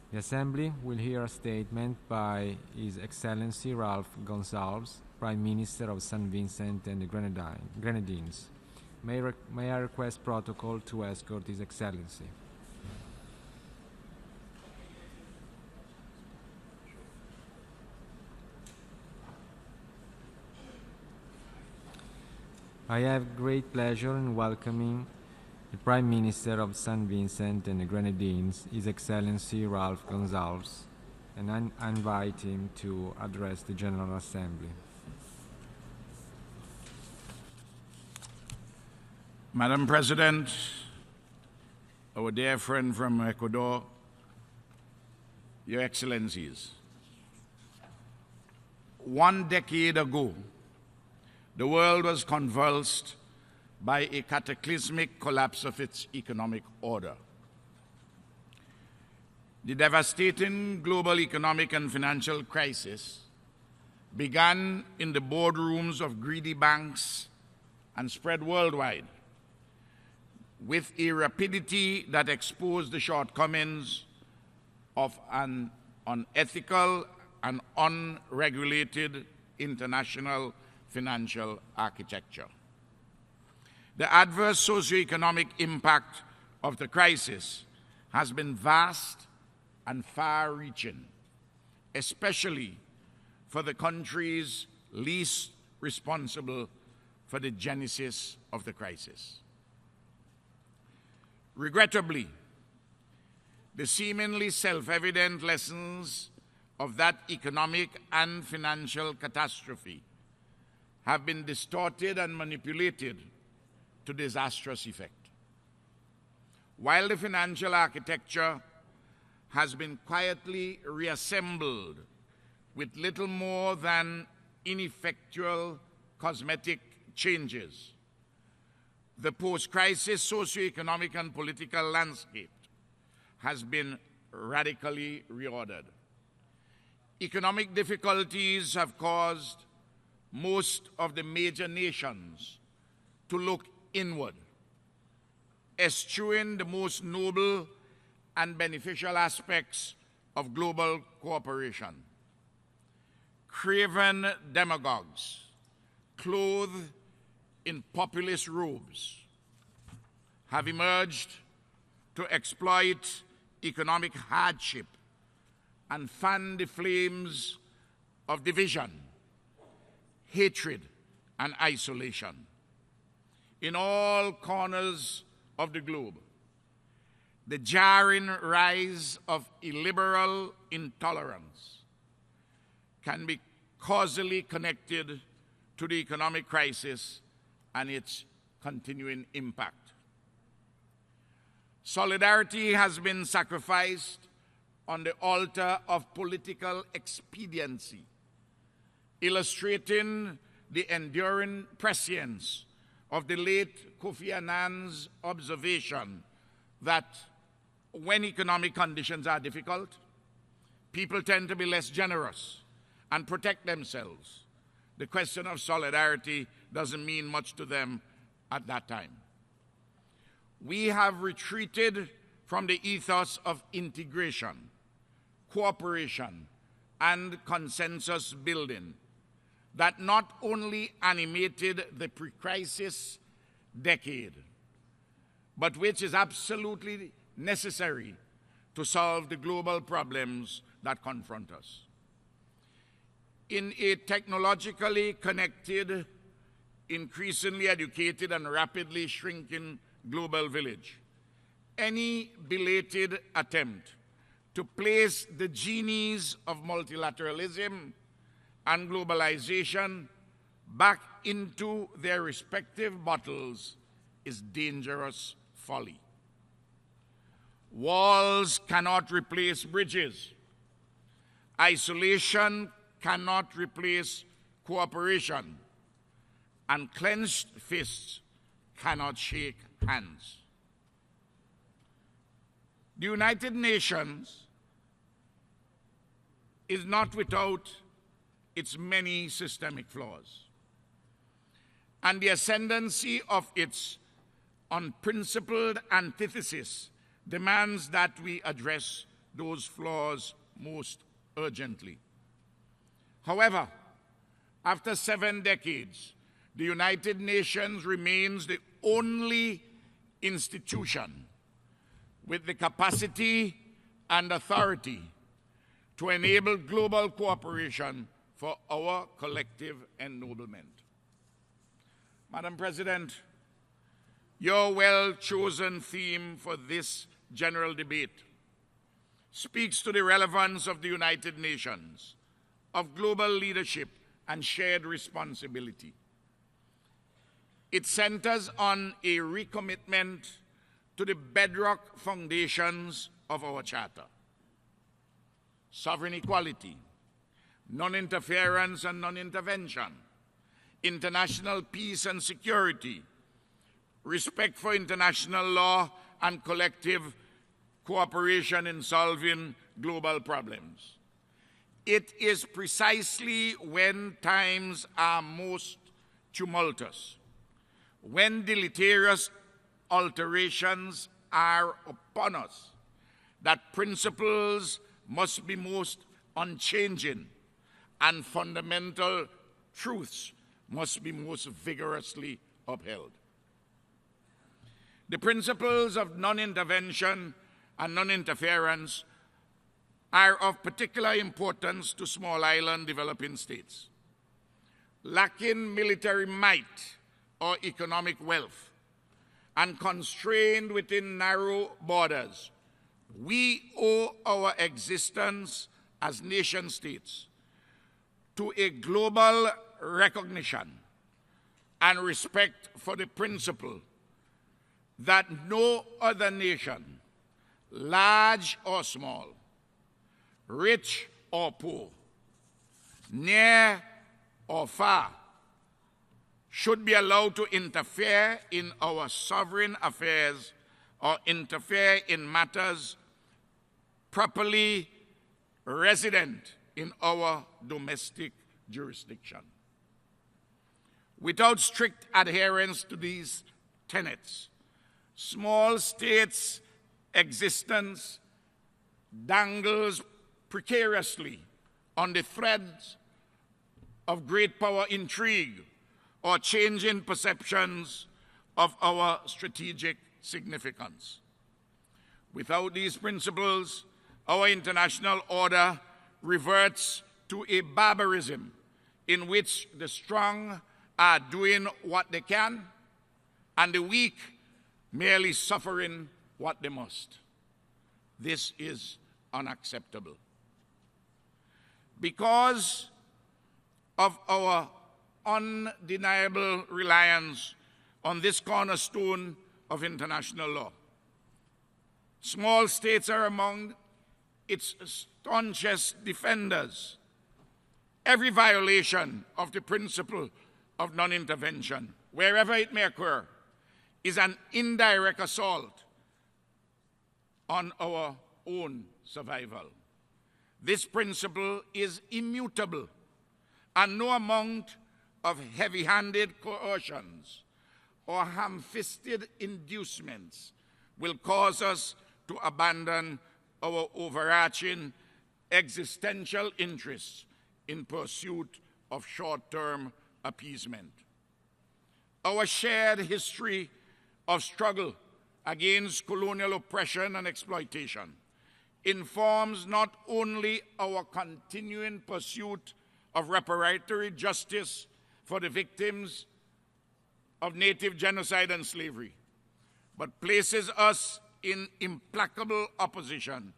The Assembly will hear a statement by His Excellency Ralph Gonsalves, Prime Minister of St Vincent and the Grenadines. May I request protocol to escort His Excellency. I have great pleasure in welcoming the Prime Minister of St Vincent and the Grenadines, His Excellency Ralph Gonsalves, and I invite him to address the General Assembly. Madam President, our dear friend from Ecuador, Your Excellencies, 1 decade ago, the world was convulsed by a cataclysmic collapse of its economic order. The devastating global economic and financial crisis began in the boardrooms of greedy banks and spread worldwide with a rapidity that exposed the shortcomings of an unethical and unregulated international financial architecture. The adverse socioeconomic impact of the crisis has been vast and far-reaching, especially for the countries least responsible for the genesis of the crisis. Regrettably, the seemingly self-evident lessons of that economic and financial catastrophe have been distorted and manipulated to disastrous effect. While the financial architecture has been quietly reassembled with little more than ineffectual cosmetic changes, the post-crisis socioeconomic and political landscape has been radically reordered. Economic difficulties have caused most of the major nations to look inward, eschewing the most noble and beneficial aspects of global cooperation. Craven demagogues, clothed in populist robes, have emerged to exploit economic hardship and fan the flames of division, hatred, and isolation. In all corners of the globe, the jarring rise of illiberal intolerance can be causally connected to the economic crisis and its continuing impact. Solidarity has been sacrificed on the altar of political expediency, illustrating the enduring prescience of the late Kofi Annan's observation that when economic conditions are difficult, people tend to be less generous and protect themselves. The question of solidarity doesn't mean much to them at that time. We have retreated from the ethos of integration, cooperation, and consensus building that not only animated the pre-crisis decade, but which is absolutely necessary to solve the global problems that confront us. In a technologically connected, increasingly educated, and rapidly shrinking global village, any belated attempt to place the genies of multilateralism and globalization back into their respective bottles is dangerous folly. Walls cannot replace bridges. Isolation cannot replace cooperation. And clenched fists cannot shake hands. The United Nations is not without its many systemic flaws, and the ascendancy of its unprincipled antithesis demands that we address those flaws most urgently. However, after 7 decades, the United Nations remains the only institution with the capacity and authority to enable global cooperation for our collective ennoblement. Madam President, your well-chosen theme for this general debate speaks to the relevance of the United Nations, of global leadership and shared responsibility. It centers on a recommitment to the bedrock foundations of our Charter: sovereign equality, non-interference and non-intervention, international peace and security, respect for international law, and collective cooperation in solving global problems. It is precisely when times are most tumultuous, when deleterious alterations are upon us, that principles must be most unchanging and fundamental truths must be most vigorously upheld. The principles of non-intervention and non-interference are of particular importance to small island developing states. Lacking military might or economic wealth and constrained within narrow borders, we owe our existence as nation states to a global recognition and respect for the principle that no other nation, large or small, rich or poor, near or far, should be allowed to interfere in our sovereign affairs or interfere in matters properly resident in our domestic jurisdiction. Without strict adherence to these tenets, small states' existence dangles precariously on the threads of great power intrigue or changing perceptions of our strategic significance. Without these principles, our international order reverts to a barbarism in which the strong are doing what they can and the weak merely suffering what they must. This is unacceptable. Because of our undeniable reliance on this cornerstone of international law, small states are among its staunchest defenders. Every violation of the principle of non-intervention, wherever it may occur, is an indirect assault on our own survival. This principle is immutable, and no amount of heavy-handed coercions or ham-fisted inducements will cause us to abandon our overarching existential interests in pursuit of short-term appeasement. Our shared history of struggle against colonial oppression and exploitation informs not only our continuing pursuit of reparatory justice for the victims of native genocide and slavery, but places us in implacable opposition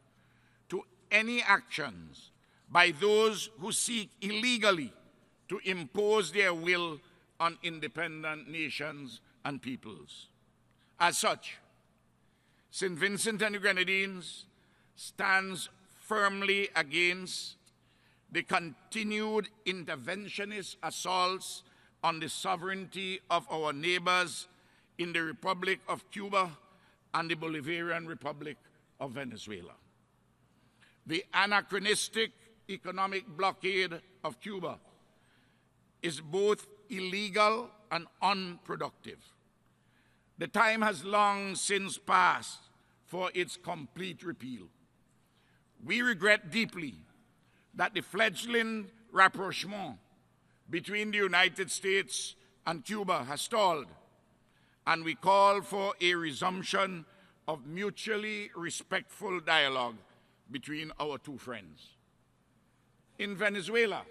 to any actions by those who seek illegally to impose their will on independent nations and peoples. As such, St Vincent and the Grenadines stands firmly against the continued interventionist assaults on the sovereignty of our neighbors in the Republic of Cuba and the Bolivarian Republic of Venezuela. The anachronistic economic blockade of Cuba is both illegal and unproductive. The time has long since passed for its complete repeal. we regret deeply that the fledgling rapprochement between the United States and Cuba has stalled, and we call for a resumption of mutually respectful dialogue between our two friends. In Venezuela,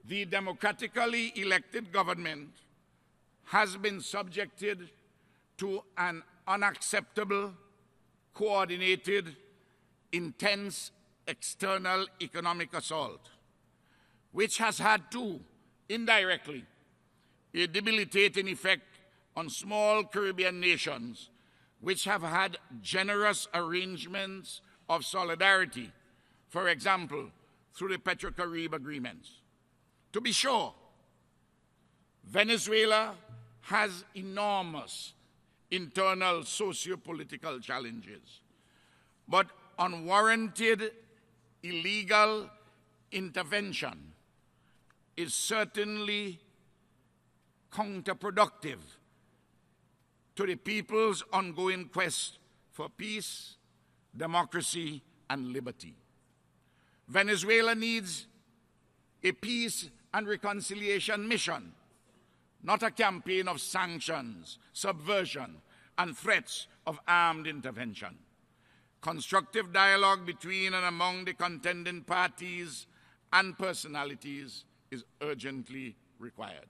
the democratically elected government has been subjected to an unacceptable, coordinated, intense external economic assault, which has had to, indirectly, a debilitating effect on small Caribbean nations which have had generous arrangements of solidarity, for example, through the Petro-Carib agreements. To be sure, Venezuela has enormous internal socio-political challenges, but unwarranted illegal intervention is certainly counterproductive to the people's ongoing quest for peace, democracy, and liberty. Venezuela needs a peace and reconciliation mission, not a campaign of sanctions, subversion, and threats of armed intervention. Constructive dialogue between and among the contending parties and personalities is urgently required.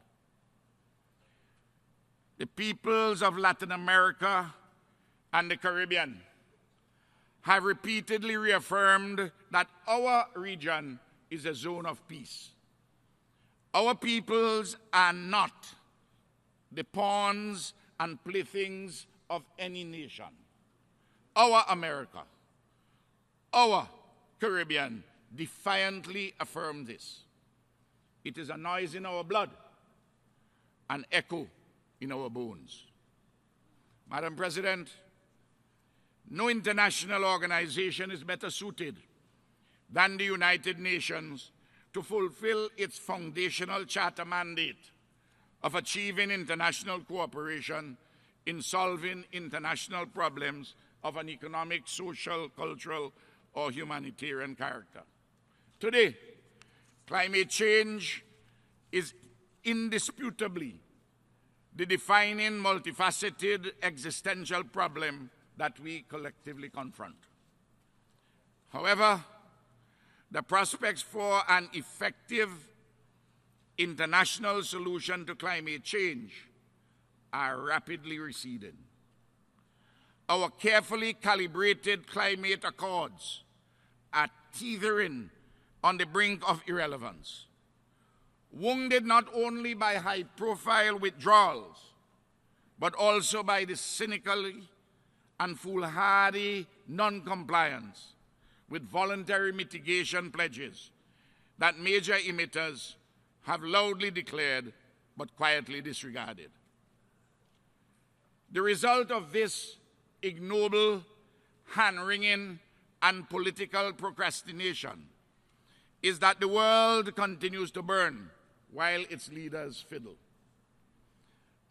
The peoples of Latin America and the Caribbean have repeatedly reaffirmed that our region is a zone of peace. Our peoples are not the pawns and playthings of any nation. Our America, our Caribbean, defiantly affirm this. It is a noise in our blood, an echo in our bones. Madam President, no international organization is better suited than the United Nations to fulfill its foundational charter mandate of achieving international cooperation in solving international problems of an economic, social, cultural, or humanitarian character. Today, climate change is indisputably the defining, multifaceted existential problem that we collectively confront. However, the prospects for an effective international solution to climate change are rapidly receding. Our carefully calibrated climate accords are teetering on the brink of irrelevance, wounded not only by high-profile withdrawals, but also by the cynical and foolhardy non-compliance with voluntary mitigation pledges that major emitters have loudly declared but quietly disregarded. The result of this ignoble hand-wringing and political procrastination is that the world continues to burn while its leaders fiddle.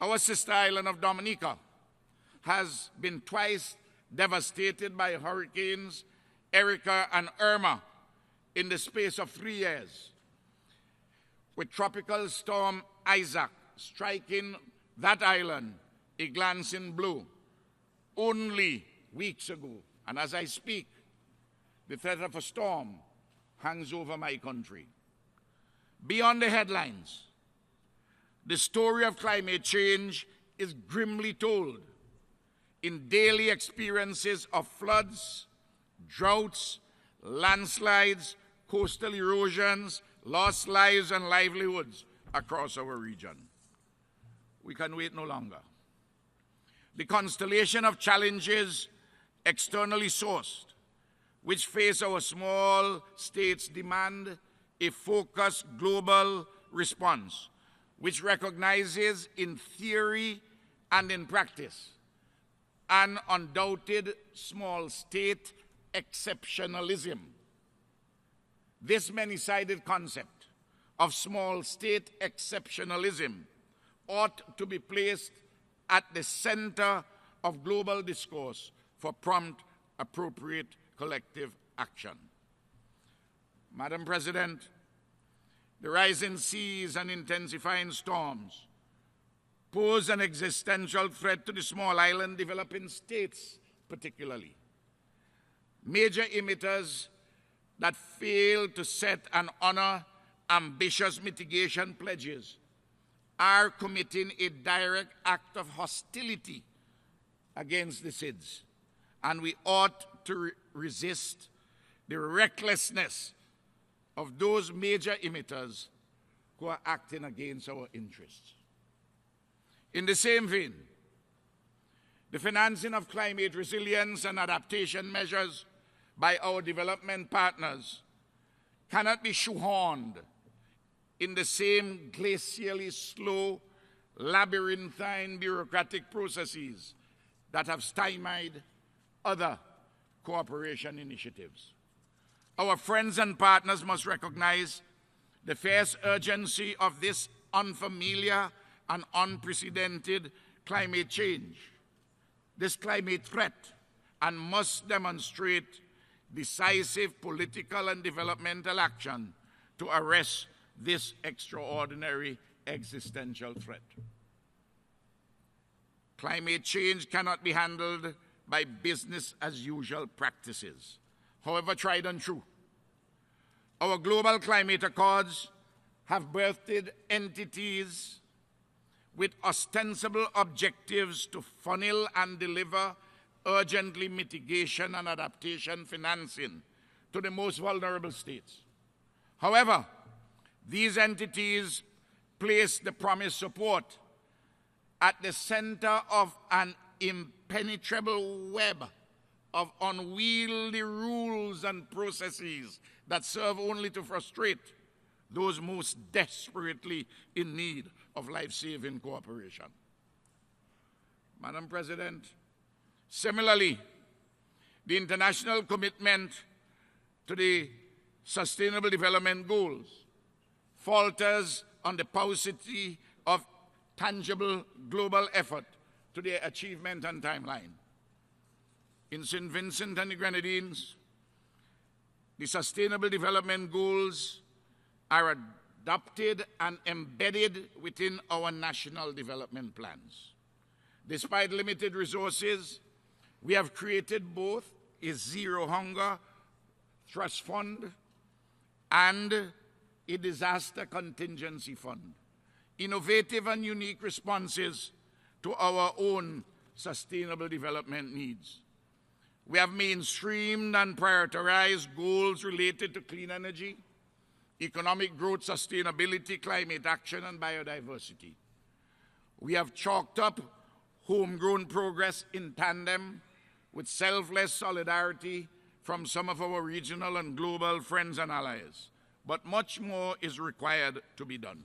Our sister island of Dominica has been twice devastated by hurricanes Erika and Irma in the space of 3 years, with tropical storm Isaac striking that island a glancing blow only weeks ago. And as I speak, the threat of a storm hangs over my country. Beyond the headlines, the story of climate change is grimly told in daily experiences of floods, droughts, landslides, coastal erosions, lost lives and livelihoods across our region. We can wait no longer. The constellation of challenges externally sourced, which face our small states, demand a focused global response, which recognizes in theory and in practice an undoubted small state exceptionalism. This many-sided concept of small state exceptionalism ought to be placed at the center of global discourse for prompt, appropriate, collective action. Madam President, the rising seas and intensifying storms pose an existential threat to the small island developing states particularly. Major emitters that fail to set and honor ambitious mitigation pledges are committing a direct act of hostility against the SIDS, and we ought to resist the recklessness of those major emitters who are acting against our interests. In the same vein, the financing of climate resilience and adaptation measures by our development partners cannot be shoehorned in the same glacially slow, labyrinthine bureaucratic processes that have stymied other cooperation initiatives. Our friends and partners must recognize the fierce urgency of this unfamiliar and unprecedented climate change, this climate threat, and must demonstrate decisive political and developmental action to arrest this extraordinary existential threat. Climate change cannot be handled by business as usual practices, however tried and true. Our global climate accords have birthed entities with ostensible objectives to funnel and deliver urgently mitigation and adaptation financing to the most vulnerable states. However, these entities place the promised support at the center of an impenetrable web of unwieldy rules and processes that serve only to frustrate those most desperately in need of life-saving cooperation. Madam President, similarly, the international commitment to the Sustainable Development Goals falters on the paucity of tangible global effort to their achievement and timeline. In St Vincent and the Grenadines, the Sustainable Development Goals are adopted and embedded within our national development plans. Despite limited resources, we have created both a Zero Hunger Trust Fund and a Disaster Contingency Fund, innovative and unique responses to our own sustainable development needs. We have mainstreamed and prioritized goals related to clean energy, economic growth, sustainability, climate action, and biodiversity. We have chalked up homegrown progress in tandem with selfless solidarity from some of our regional and global friends and allies. But much more is required to be done.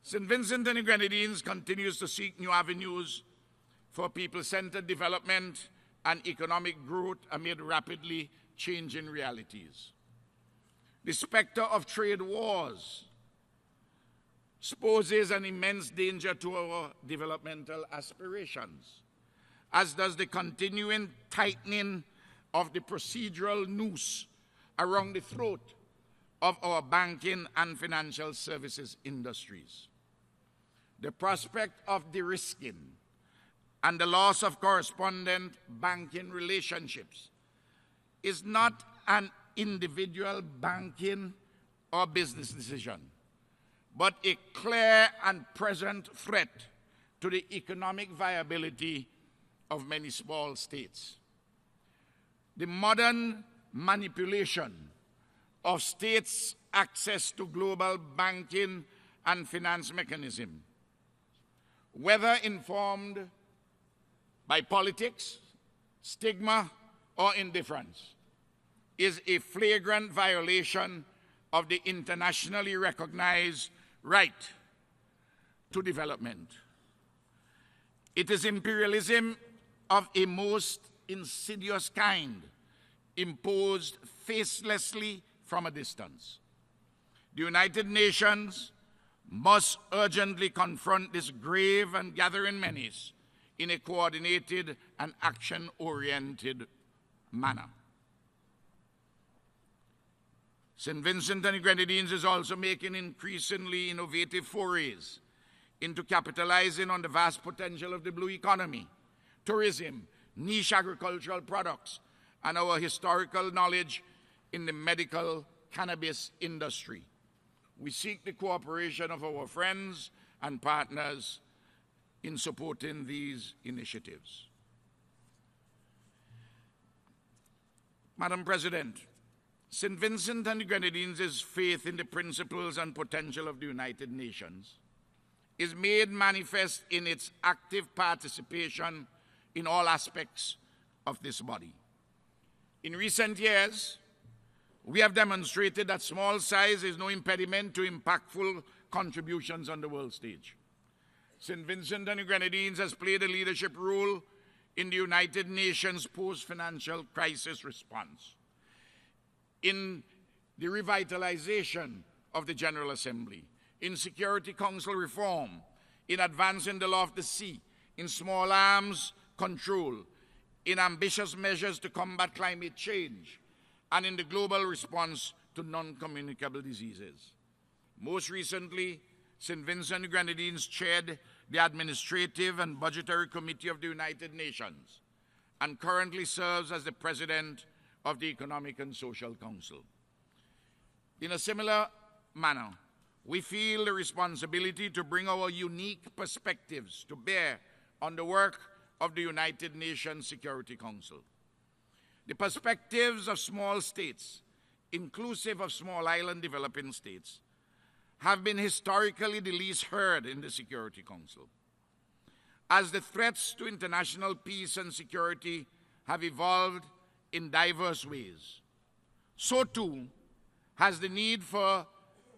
St. Vincent and the Grenadines continues to seek new avenues for people-centered development and economic growth amid rapidly changing realities. The specter of trade wars poses an immense danger to our developmental aspirations, as does the continuing tightening of the procedural noose around the throat of our banking and financial services industries. The prospect of de-risking and the loss of correspondent banking relationships is not an individual banking or business decision, but a clear and present threat to the economic viability of many small states. The modern manipulation of states' access to global banking and finance mechanisms, whether informed by politics, stigma, or indifference, is a flagrant violation of the internationally recognized right to development. It is imperialism of a most insidious kind, imposed facelessly from a distance. The United Nations must urgently confront this grave and gathering menace in a coordinated and action-oriented manner. St Vincent and the Grenadines is also making increasingly innovative forays into capitalizing on the vast potential of the blue economy, tourism, niche agricultural products, and our historical knowledge in the medical cannabis industry. We seek the cooperation of our friends and partners in supporting these initiatives. Madam President, St. Vincent and the Grenadines' faith in the principles and potential of the United Nations is made manifest in its active participation in all aspects of this body. In recent years, we have demonstrated that small size is no impediment to impactful contributions on the world stage. St. Vincent and the Grenadines has played a leadership role in the United Nations post-financial crisis response, in the revitalization of the General Assembly, in Security Council reform, in advancing the law of the sea, in small arms control, in ambitious measures to combat climate change, and in the global response to non-communicable diseases. Most recently, St. Vincent and the Grenadines chaired the Administrative and Budgetary Committee of the United Nations and currently serves as the President of the Economic and Social Council. In a similar manner, we feel the responsibility to bring our unique perspectives to bear on the work of the United Nations Security Council. The perspectives of small states, inclusive of small island developing states, have been historically the least heard in the Security Council. As the threats to international peace and security have evolved in diverse ways, so too has the need for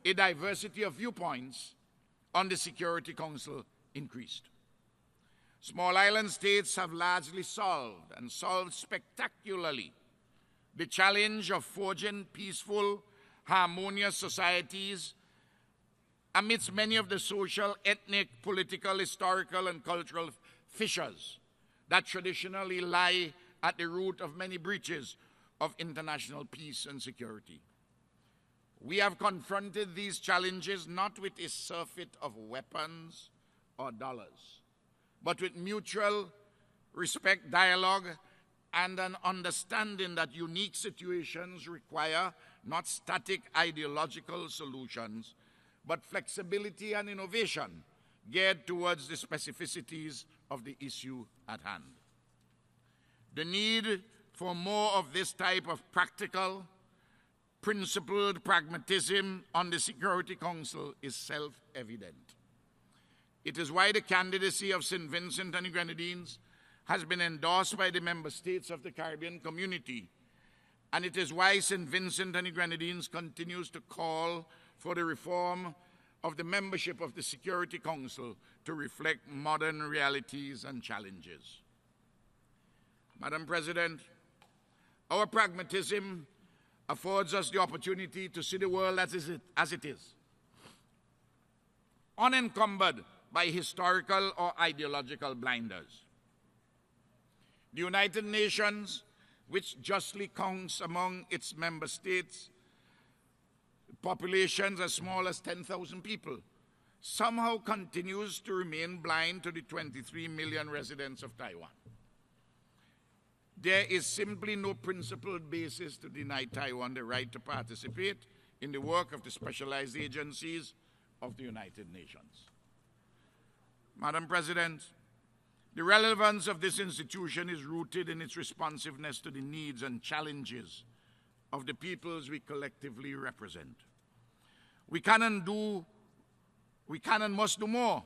a diversity of viewpoints on the Security Council increased. Small island states have largely solved, and solved spectacularly, the challenge of forging peaceful, harmonious societies amidst many of the social, ethnic, political, historical, and cultural fissures that traditionally lie at the root of many breaches of international peace and security. We have confronted these challenges not with a surfeit of weapons or dollars, but with mutual respect, dialogue, and an understanding that unique situations require not static ideological solutions, but flexibility and innovation geared towards the specificities of the issue at hand. The need for more of this type of practical, principled pragmatism on the Security Council is self-evident. It is why the candidacy of St. Vincent and the Grenadines has been endorsed by the member states of the Caribbean community, and it is why St. Vincent and the Grenadines continues to call for the reform of the membership of the Security Council to reflect modern realities and challenges. Madam President, our pragmatism affords us the opportunity to see the world as it is, unencumbered by historical or ideological blinders. The United Nations, which justly counts among its member states populations as small as 10,000 people, somehow continues to remain blind to the 23 million residents of Taiwan. There is simply no principled basis to deny Taiwan the right to participate in the work of the specialized agencies of the United Nations. Madam President, the relevance of this institution is rooted in its responsiveness to the needs and challenges of the peoples we collectively represent. We can and must do more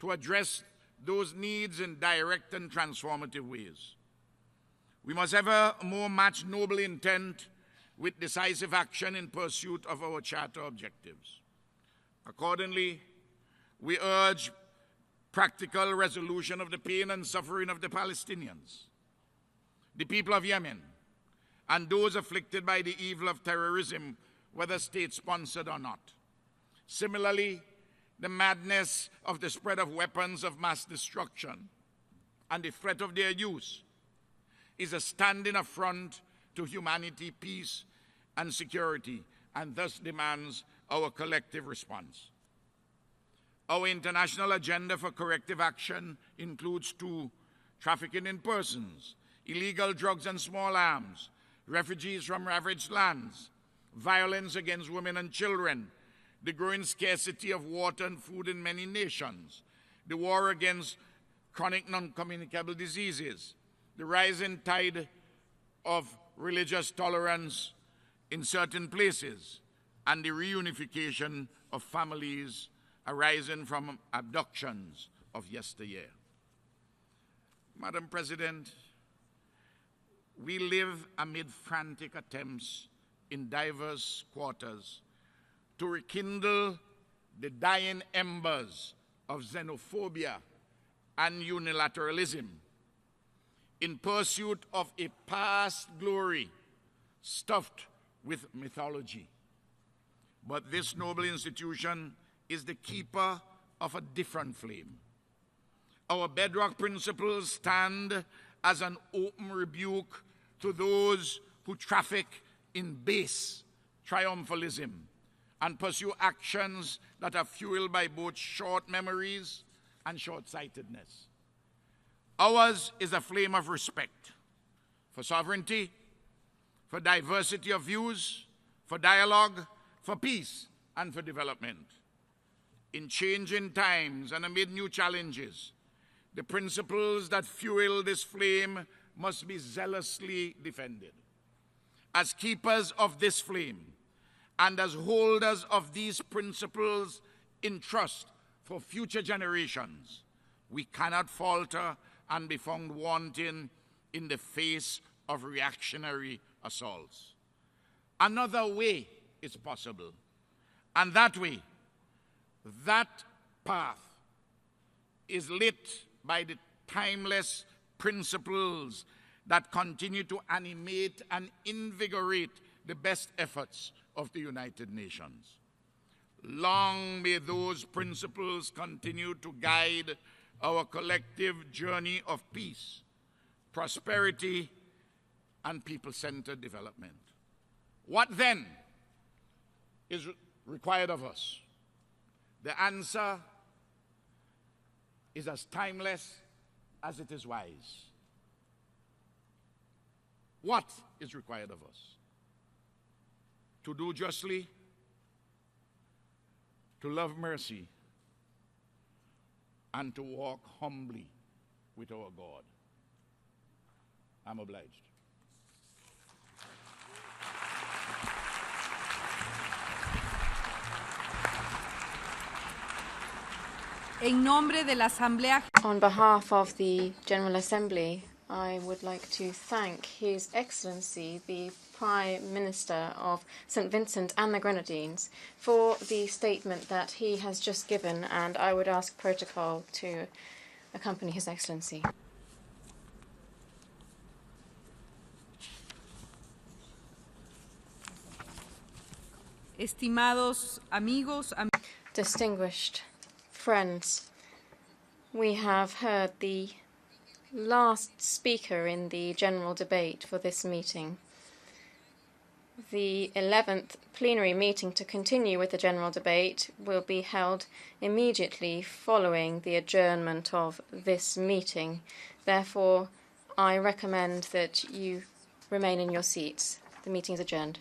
to address those needs in direct and transformative ways. We must ever more match noble intent with decisive action in pursuit of our Charter objectives. Accordingly, we urge practical resolution of the pain and suffering of the Palestinians, the people of Yemen, and those afflicted by the evil of terrorism, whether state-sponsored or not. Similarly, the madness of the spread of weapons of mass destruction and the threat of their use is a standing affront to humanity, peace, and security, and thus demands our collective response. Our international agenda for corrective action includes 2, trafficking in persons, illegal drugs and small arms, refugees from ravaged lands, violence against women and children, the growing scarcity of water and food in many nations, the war against chronic non-communicable diseases, the rising tide of religious tolerance in certain places, and the reunification of families arising from abductions of yesteryear. Madam President, we live amid frantic attempts in diverse quarters to rekindle the dying embers of xenophobia and unilateralism in pursuit of a past glory stuffed with mythology. But this noble institution is the keeper of a different flame. Our bedrock principles stand as an open rebuke to those who traffic in base triumphalism and pursue actions that are fueled by both short memories and short-sightedness. Ours is a flame of respect for sovereignty, for diversity of views, for dialogue, for peace, and for development. In changing times and amid new challenges, the principles that fuel this flame must be zealously defended. As keepers of this flame and as holders of these principles in trust for future generations, we cannot falter and be found wanting in the face of reactionary assaults. Another way is possible, and that way, that path is lit by the timeless principles that continue to animate and invigorate the best efforts of the United Nations. Long may those principles continue to guide our collective journey of peace, prosperity, and people-centered development. What then is required of us? The answer is as timeless as it is wise. What is required of us? To do justly, to love mercy, and to walk humbly with our God. I'm obliged. En nombre de la Asamblea. On behalf of the General Assembly, I would like to thank His Excellency, the Prime Minister of St Vincent and the Grenadines, for the statement that he has just given, and I would ask protocol to accompany His Excellency. Estimados amigos, Distinguished friends, we have heard the last speaker in the general debate for this meeting. The 11th plenary meeting to continue with the general debate will be held immediately following the adjournment of this meeting. Therefore, I recommend that you remain in your seats. The meeting is adjourned.